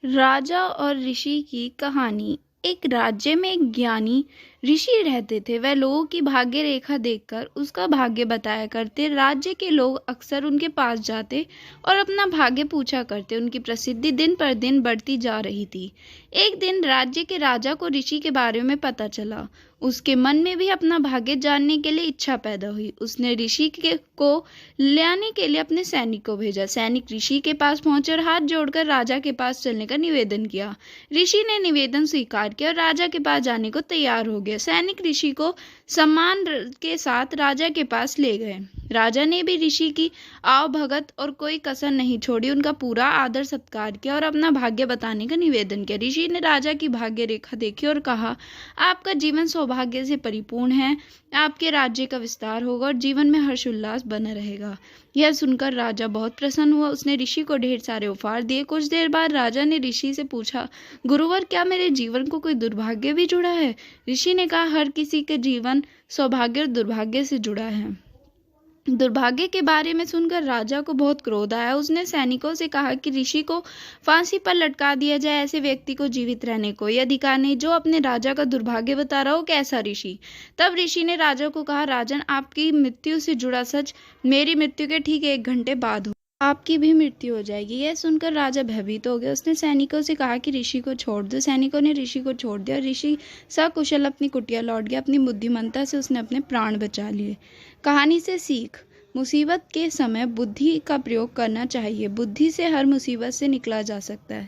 राजा और ऋषि की कहानी। एक राज्य में एक ज्ञानी ऋषि रहते थे। वह लोगों की भाग्य रेखा देखकर उसका भाग्य बताया करते। राज्य के लोग अक्सर उनके पास जाते और अपना भाग्य पूछा करते। उनकी प्रसिद्धि दिन पर दिन बढ़ती जा रही थी। एक दिन राज्य के राजा को ऋषि के बारे में पता चला। उसके मन में भी अपना भाग्य जानने के लिए इच्छा पैदा हुई। उसने को लाने के लिए अपने सैनिक को भेजा। सैनिक ऋषि के पास पहुंचे और हाथ जोड़कर राजा के पास चलने का निवेदन किया। ऋषि ने निवेदन स्वीकार किया और राजा के पास जाने को तैयार हो गया। सैनिक ऋषि को सम्मान के साथ राजा के पास ले गए। राजा ने भी ऋषि की आवभगत और कोई कसर नहीं छोड़ी। उनका पूरा आदर सत्कार किया और अपना भाग्य बताने का निवेदन किया। ऋषि ने राजा की भाग्य रेखा देखी और कहा, आपका जीवन सौभाग्य से परिपूर्ण है। आपके राज्य का विस्तार होगा और जीवन में हर्षोल्लास बना रहेगा। यह सुनकर राजा बहुत प्रसन्न हुआ। उसने ऋषि को ढेर सारे उपहार दिए। कुछ देर बाद राजा ने ऋषि से पूछा, गुरुवर, क्या मेरे जीवन को कोई दुर्भाग्य भी जुड़ा है? ऋषि ने कहा, हर किसी के जीवन सौभाग्य और दुर्भाग्य से जुड़ा है। दुर्भाग्य के बारे में सुनकर राजा को बहुत क्रोध आया। उसने सैनिकों से कहा कि ऋषि को फांसी पर लटका दिया जाए। ऐसे व्यक्ति को जीवित रहने कोई अधिकार नहीं जो अपने राजा का दुर्भाग्य बता रहा हो। कैसा ऋषि? तब ऋषि ने राजा को कहा, राजन, आपकी मृत्यु से जुड़ा सच मेरी मृत्यु के ठीक 1 घंटे बाद हो, आपकी भी मृत्यु हो जाएगी। यह सुनकर राजा भयभीत हो गया। उसने सैनिकों से कहा कि ऋषि को छोड़ दो। सैनिकों ने ऋषि को छोड़ दिया। ऋषि सकुशल अपनी कुटिया लौट गया। अपनी बुद्धिमत्ता से उसने अपने प्राण बचा लिए। कहानी से सीख, मुसीबत के समय बुद्धि का प्रयोग करना चाहिए। बुद्धि से हर मुसीबत से निकला जा सकता है।